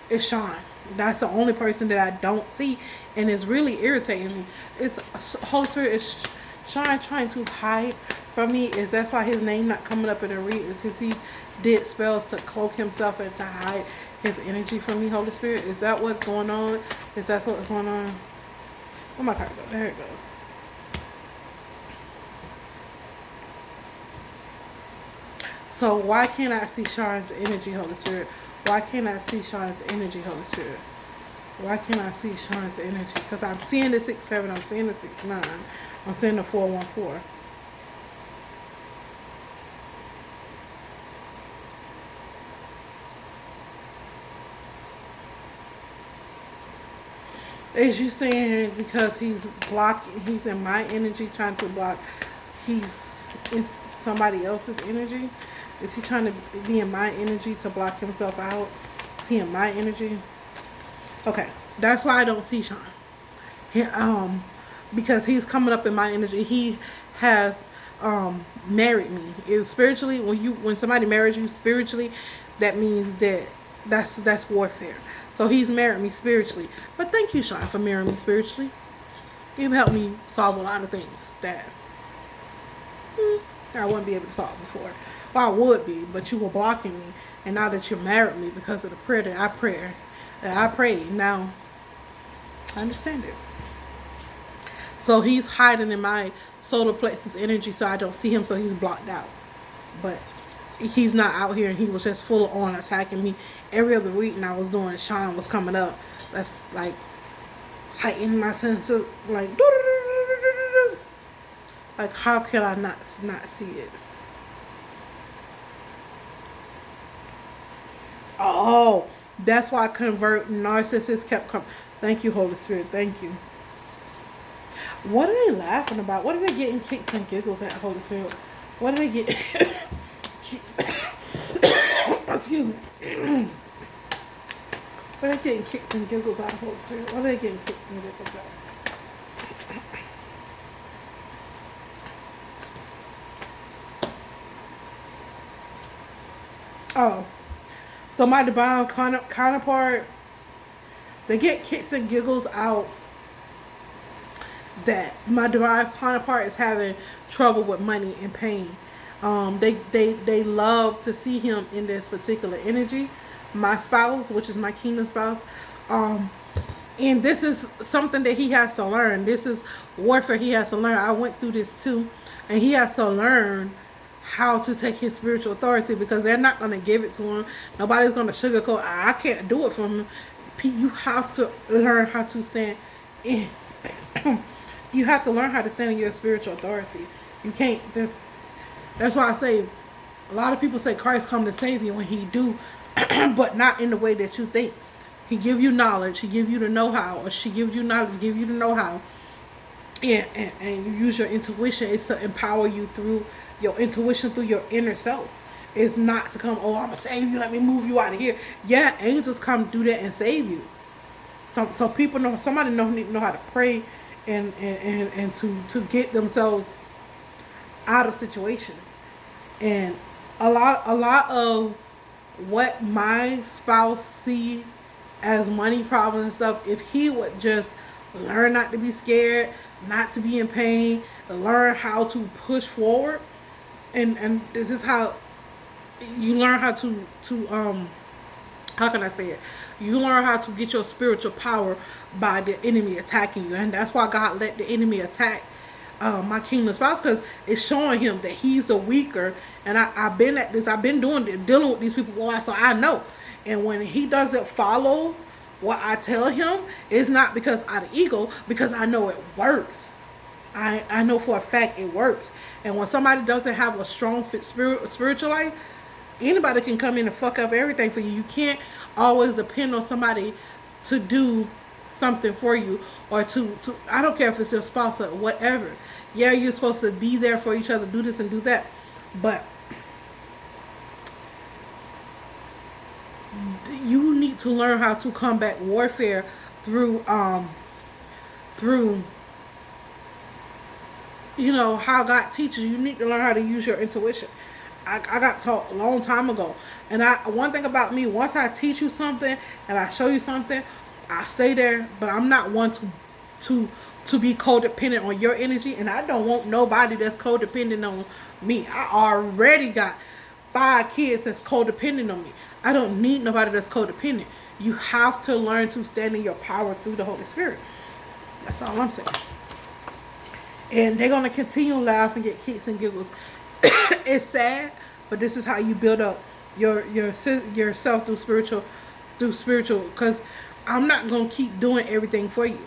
is Sean. That's the only person that I don't see, and it's really irritating me. It's Holy Spirit is Sean trying to hide from me. Is that's why his name not coming up in the read? Is because he did spells to cloak himself and to hide his energy from me. Holy Spirit, is that what's going on? Is that what's going on? Oh my God, there it goes. So why can't I see Sean's energy, Holy Spirit? Why can't I see Sean's energy, Holy Spirit? Why can't I see Sean's energy? Because I'm seeing the 6-7, I'm seeing the 6-9, I'm seeing the 4-1-4. Is you saying because he's blocking, he's in my energy trying to block, he's in somebody else's energy? Is he trying to be in my energy to block himself out? Is he in my energy? Okay, that's why I don't see Sean. Because he's coming up in my energy. He has married me. Spiritually, when somebody marries you spiritually, that means that's warfare. So he's married me spiritually. But thank you, Sean, for marrying me spiritually. You've helped me solve a lot of things that I wouldn't be able to solve before. Well, I would be, but you were blocking me. And now that you married me because of the prayer that I prayed, now I understand it. So he's hiding in my solar plexus energy, so I don't see him, so he's blocked out. But he's not out here, and he was just full on attacking me every other week, and I was doing, Sean was coming up. That's like heightening my sense of like how could I not see it? Oh, that's why convert narcissists kept coming. Thank you, Holy Spirit. Thank you. What are they laughing about? What are they getting kicks and giggles at, Holy Spirit? What are they getting? Excuse me. What are they getting kicks and giggles out of, Holy Spirit? What are they getting kicks and giggles out? Oh. So my divine counterpart, they get kicks and giggles out that my divine counterpart is having trouble with money and pain. They love to see him in this particular energy. My spouse, which is my kingdom spouse, and this is something that he has to learn. This is warfare he has to learn. I went through this too, and he has to learn how to take his spiritual authority, because they're not going to give it to him. Nobody's going to sugarcoat. I can't do it for him. You have to learn how to stand in. You have to learn how to stand in your spiritual authority. You can't just That's why I say a lot of people say Christ come to save you, and he do, but not in the way that you think. He give you knowledge, he give you the know-how, or she gives you knowledge, give you the know-how, and you use your intuition. It's to empower you through your intuition, through your inner self. It's not to come, oh, I'm gonna save you, let me move you out of here. Yeah, angels come do that and save you. So people know, somebody need to know how to pray and to get themselves out of situations. And a lot of what my spouse see as money problems and stuff, if he would just learn not to be scared, not to be in pain, learn how to push forward, and this is how you learn how to how can I say it? You learn how to get your spiritual power by the enemy attacking you, and that's why God let the enemy attack my kingdom spouse, because it's showing him that he's the weaker. And I've been at this, I've been dealing with these people a while, so I know. And when he doesn't follow what I tell him, it's not because out of ego, because I know it works. I know for a fact it works. And when somebody doesn't have a strong spiritual life, anybody can come in and fuck up everything for you. You can't always depend on somebody to do something for you, or to I don't care if it's your spouse or whatever. Yeah, you're supposed to be there for each other, do this and do that, but you need to learn how to combat warfare through you know how God teaches you. You need to learn how to use your intuition. I got taught a long time ago, and one thing about me, once I teach you something and I show you something, I stay there. But I'm not one to be codependent on your energy, and I don't want nobody that's codependent on me. I already got 5 kids that's codependent on me. I don't need nobody that's codependent. You have to learn to stand in your power through the Holy Spirit. That's all I'm saying. And they're gonna continue to laugh and get kicks and giggles. It's sad, but this is how you build up yourself through spiritual. Because I'm not gonna keep doing everything for you.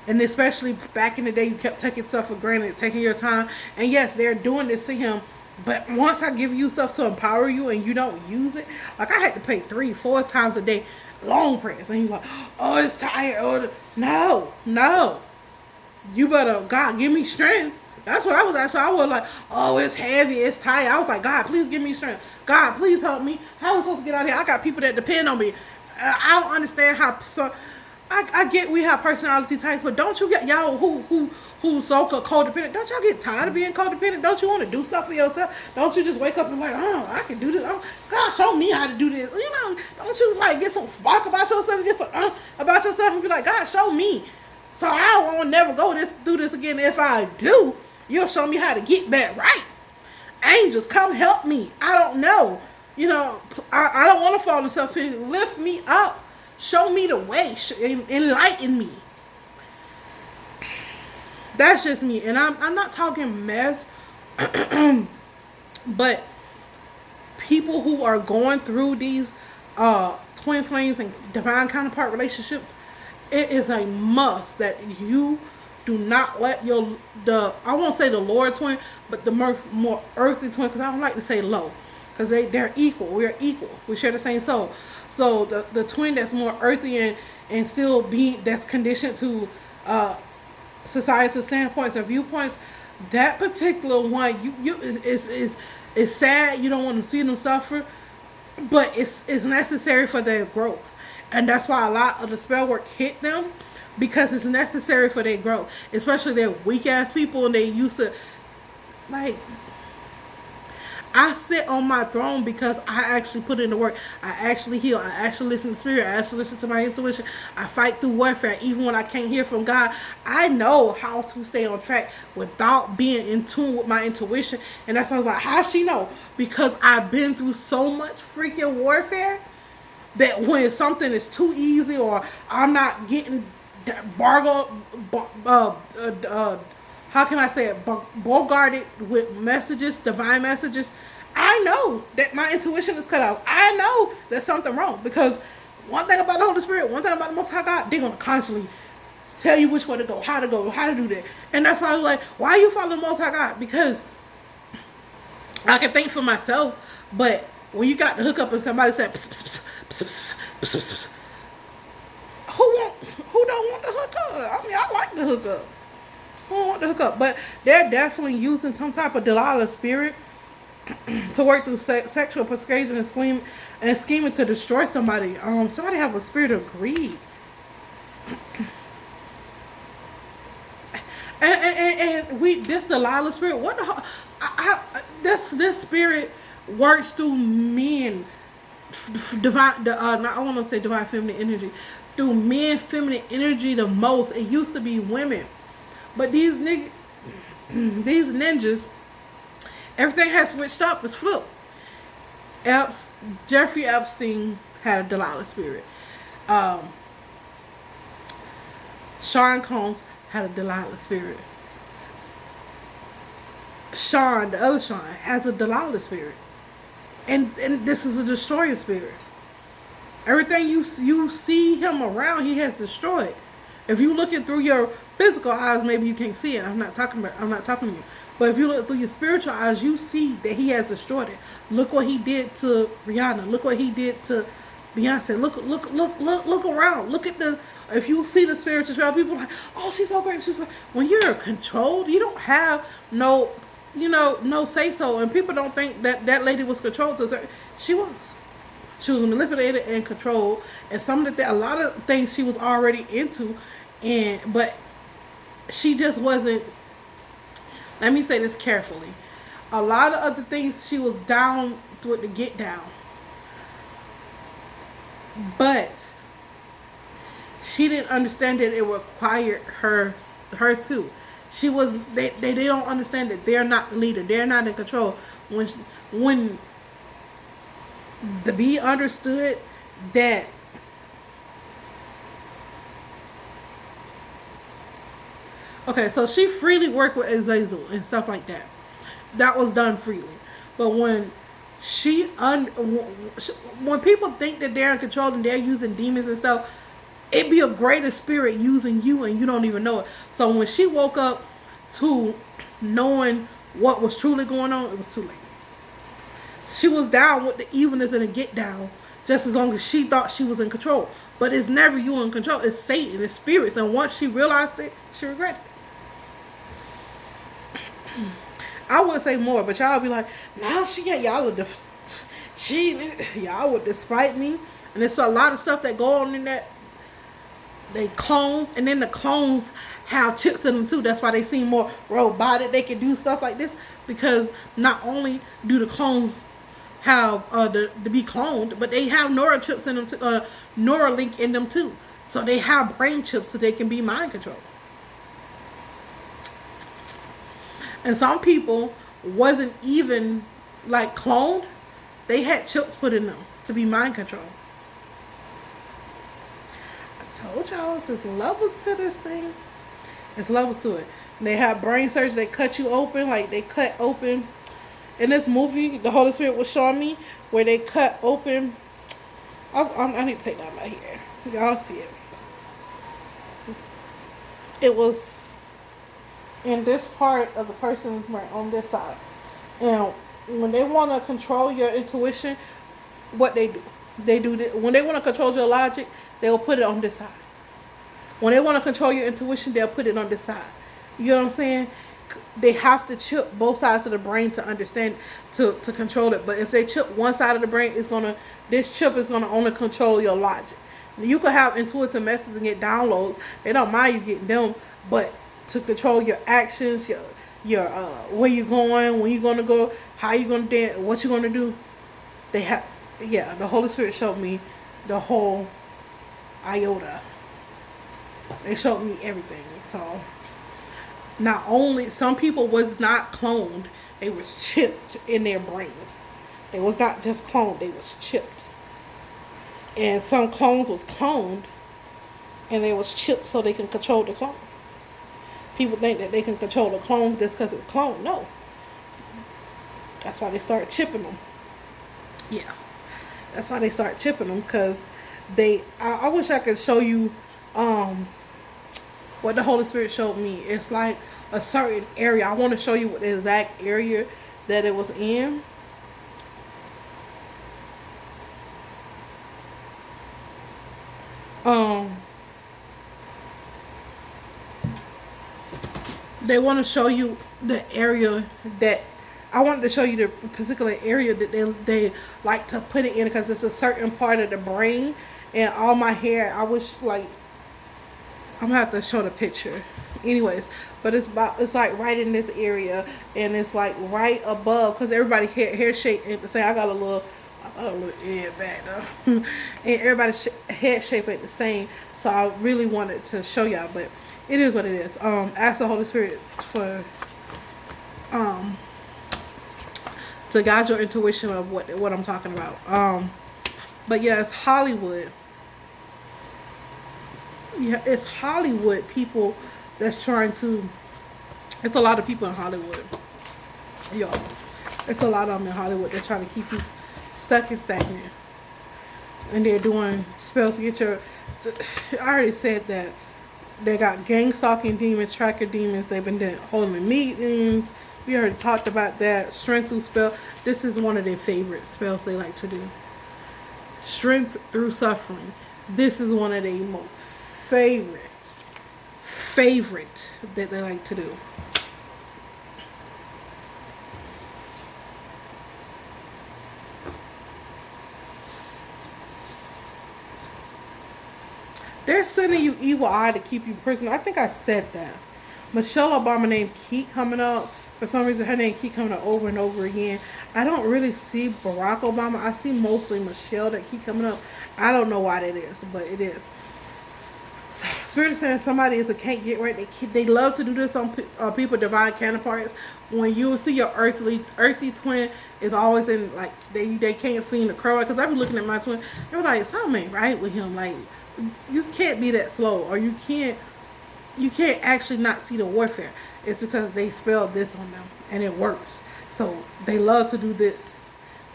And especially back in the day, you kept taking stuff for granted, taking your time. And yes, they're doing this to him. But once I give you stuff to empower you and you don't use it, like I had to pray 3-4 times a day, long prayers. And you're like, oh, it's tired. Oh, no. You better, God, give me strength. That's what I was at. So I was like, oh, it's heavy, it's tired. I was like, God, please give me strength. God, please help me. How am I supposed to get out of here? I got people that depend on me. I don't understand how. So I get we have personality types, but don't you get y'all who's so codependent? Don't y'all get tired of being codependent? Don't you want to do stuff for yourself? Don't you just wake up and like, oh, I can do this. Oh, God, show me how to do this. You know, don't you like get some spark about yourself, get some about yourself, and be like, God, show me. So I won't never do this again. If I do, you'll show me how to get back right. Angels, come help me. I don't know. You know, I don't want to fall in self-pity. Lift me up. Show me the way. Enlighten me. That's just me. And I'm not talking mess. But people who are going through these twin flames and divine counterpart relationships, it is a must that you do not let I won't say the lower twin, but the more earthly twin, because I don't like to say low, because they're equal. We're equal. We share the same soul. So the twin that's more earthy and still that's conditioned to societal standpoints or viewpoints, that particular one is sad. You don't want to see them suffer, but it's necessary for their growth. And that's why a lot of the spell work hit them, because it's necessary for their growth. Especially they're weak ass people and they used to, like, I sit on my throne because I actually put in the work. I actually heal. I actually listen to spirit. I actually listen to my intuition. I fight through warfare even when I can't hear from God. I know how to stay on track without being in tune with my intuition. And that's why I was like, how's she know? Because I've been through so much freaking warfare that when something is too easy or I'm not getting how can I say it, bogarted with messages, divine messages, I know that my intuition is cut off. I know there's something wrong, because one thing about the Holy Spirit, one thing about the Most High God, they're going to constantly tell you which way to go, how to do that. And that's why I was like, why are you following the Most High God? Because I can think for myself, but when you got the hookup and somebody said, pss, pss, pss, pss, pss, pss, who don't want the hookup? I mean, I like the hookup. Who don't want the hookup? But they're definitely using some type of Delilah spirit to work through sexual persuasion and scheming to destroy somebody. Somebody have a spirit of greed. And we this Delilah spirit. What the hell? This spirit works through men, divine. Not I want to say divine feminine energy, through men feminine energy the most. It used to be women, but these these ninjas, everything has switched up. It's flipped. Jeffrey Epstein had a Delilah spirit. Sean Combs had a Delilah spirit. Sean, the other Sean, has a Delilah spirit. And this is a destroyer spirit. Everything you see him around, he has destroyed. If you look it through your physical eyes, maybe you can't see it. I'm not talking to you. But if you look through your spiritual eyes, you see that he has destroyed it. Look what he did to Rihanna. Look what he did to Beyonce. Look around. Look at the. If you see the spiritual trail, people are like, oh, she's so great. She's like, when you're controlled, you don't have no say so. And people don't think that lady was controlled. She was. She was manipulated and controlled. And a lot of things she was already into, but she just wasn't. Let me say this carefully. A lot of other things she was down with to get down. But she didn't understand that it required her too. She was they don't understand that they're not the leader. They're not in control. When to be understood that okay, so she freely worked with Azazel and stuff like that. That was done freely. But when when people think that they're in control and they're using demons and stuff, it'd be a greater spirit using you and you don't even know it. So when she woke up to knowing what was truly going on, it was too late. She was down with the evilness and the get down just as long as she thought she was in control. But it's never you in control. It's Satan, it's spirits. And once she realized it, she regretted it. I would say more, but y'all be like, now she got y'all y'all would despite me. And there's a lot of stuff that go on in that. They clones, and then the clones have chips in them too. That's why they seem more robotic. They can do stuff like this because not only do the clones have to be cloned, but they have neurochips in them, Neuralink in them too. So they have brain chips so they can be mind controlled. And some people wasn't even like cloned. They had chips put in them to be mind controlled. Told y'all it's levels to this thing. It's levels to it. They have brain surgery. They cut you open, like they cut open. In this movie, the Holy Spirit was showing me where they cut open. I need to take that right here. Y'all see it. It was in this part of the person right on this side. And when they want to control your intuition, what they do this. When they want to control your logic, they'll put it on this side. When they want to control your intuition, they'll put it on this side. You know what I'm saying? They have to chip both sides of the brain to understand, to control it. But if they chip one side of the brain, this chip is gonna only control your logic. You could have intuitive messages and get downloads. They don't mind you getting them, but to control your actions, your where you're going, when you're gonna go, how you're gonna dance, what you're gonna do. The Holy Spirit showed me the whole iota. They showed me everything. So not only some people was not cloned, they was chipped in their brain. They was not just cloned, they was chipped. And some clones was cloned and they was chipped so they can control the clone. People think that they can control the clone just because it's cloned. No. That's why they start chipping them. Yeah. That's why they start chipping them, because I wish I could show you what the Holy Spirit showed me. It's like a certain area. I want to show you what the exact area that it was in. Um, they want to show you the area that I wanted to show you the particular area that they like to put it in because it's a certain part of the brain. And all my hair, I wish like I'm gonna have to show the picture. Anyways, but it's like right in this area, and it's like right above because everybody hair shape ain't the same. I got a little head back though, and everybody's head shape ain't the same. So I really wanted to show y'all, but it is what it is. Ask the Holy Spirit for um to guide your intuition of what I'm talking about. But yeah, it's Hollywood. Yeah, it's Hollywood people that's trying to. It's a lot of people in Hollywood, y'all. It's a lot of them in Hollywood. They're trying to keep you stuck and stagnant, and they're doing spells to get your. I already said that they got gang stalking demons, tracker demons. They've been holding meetings. We already talked about that. Strength through spell. This is one of their favorite spells they like to do. Strength through suffering. This is one of their most favorite that they like to do. They're sending you evil eye to keep you prisoner. I think I said that. Michelle Obama name keep coming up. For some reason, her name keep coming up over and over again. I don't really see Barack Obama. I see mostly Michelle that keep coming up. I don't know why that is, but it is. So, Spirit is saying somebody is a can't get right. They love to do this on people, divine counterparts. When you see your earthly twin is always in like they can't seem to curl. Because I be looking at my twin, they're like something ain't right with him. Like you can't be that slow, or you can't actually not see the warfare. It's because they spelled this on them and it works. So they love to do this.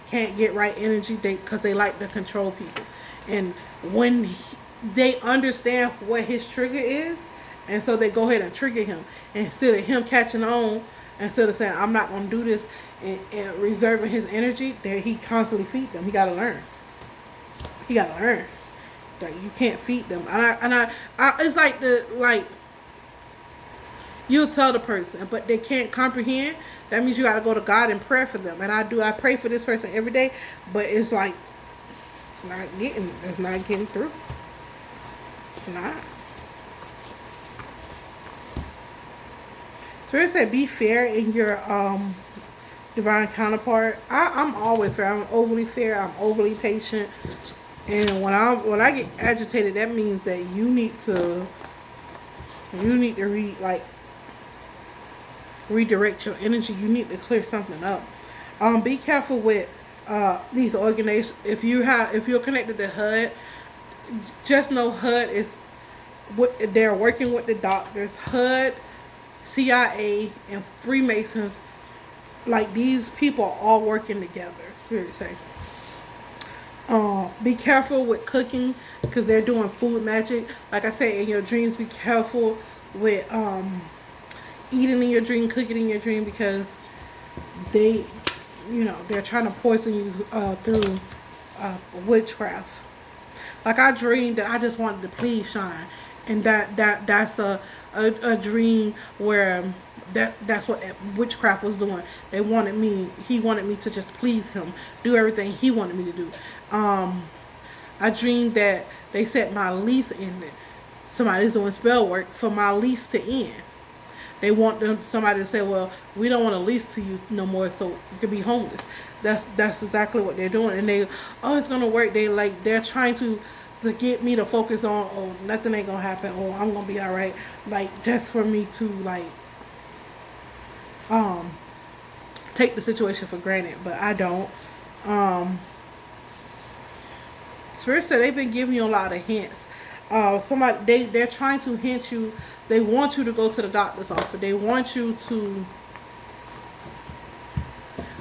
Can't get right energy because they like to control people. And when they understand what his trigger is, and so they go ahead and trigger him. And instead of him catching on, instead of saying, I'm not going to do this, and reserving his energy, there he constantly feed them. He got to learn. Like, you can't feed them. And I it's like you'll tell the person, but they can't comprehend. That means you got to go to God and pray for them. And I pray for this person every day, but it's like, it's not getting through. It's not. So it said be fair in your divine counterpart. I'm always fair. I'm overly fair. I'm overly patient. And when I get agitated, that means that you need to redirect your energy. You need to clear something up. Be careful with these organizations. If you're connected to HUD, just know HUD is they're working with the doctors. HUD, CIA, and Freemasons, like these people are all working together. Spirit say. Be careful with cooking because they're doing food magic. Like I said, in your dreams, be careful with eating in your dream, cooking in your dream, because they're trying to poison you through witchcraft. Like I dreamed that I just wanted to please Shine, and that's a dream where that's what witchcraft was doing. He wanted me to just please him, do everything he wanted me to do. I dreamed that they said my lease ended. Somebody's doing spell work for my lease to end. They want somebody to say, well, we don't want to lease to you no more, so you can be homeless. That's exactly what they're doing. And it's gonna work. They're trying to get me to focus on, oh, nothing ain't gonna happen, oh, I'm gonna be alright. Like just for me to take the situation for granted. But I don't. Spirit said they've been giving you a lot of hints. They're trying to hint you. They want you to go to the doctor's office. They want you to.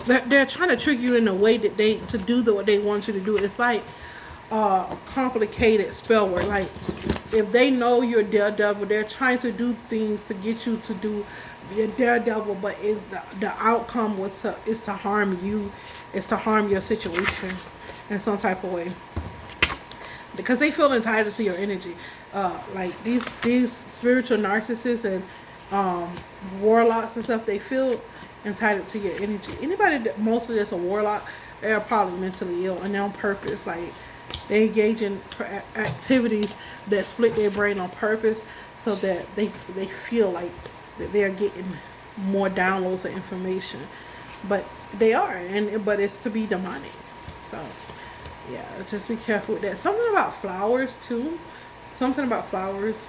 They're trying to trick you in a way that to do what they want you to do. It's like complicated spell work. Like if they know you're a daredevil, they're trying to do things to get you to do be a daredevil, but the outcome is to harm you, is to harm your situation in some type of way, because they feel entitled to your energy. Like these spiritual narcissists and warlocks and stuff, they feel entitled to your energy. Anybody that mostly that's a warlock, they're probably mentally ill and they're on purpose. Like they engage in activities that split their brain on purpose so that they feel like that they're getting more downloads of information, but they are, but it's to be demonic. So yeah, just be careful with that. Something about flowers too. Something about flowers.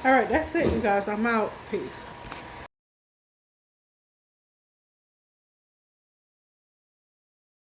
All right, that's it, you guys. I'm out. Peace.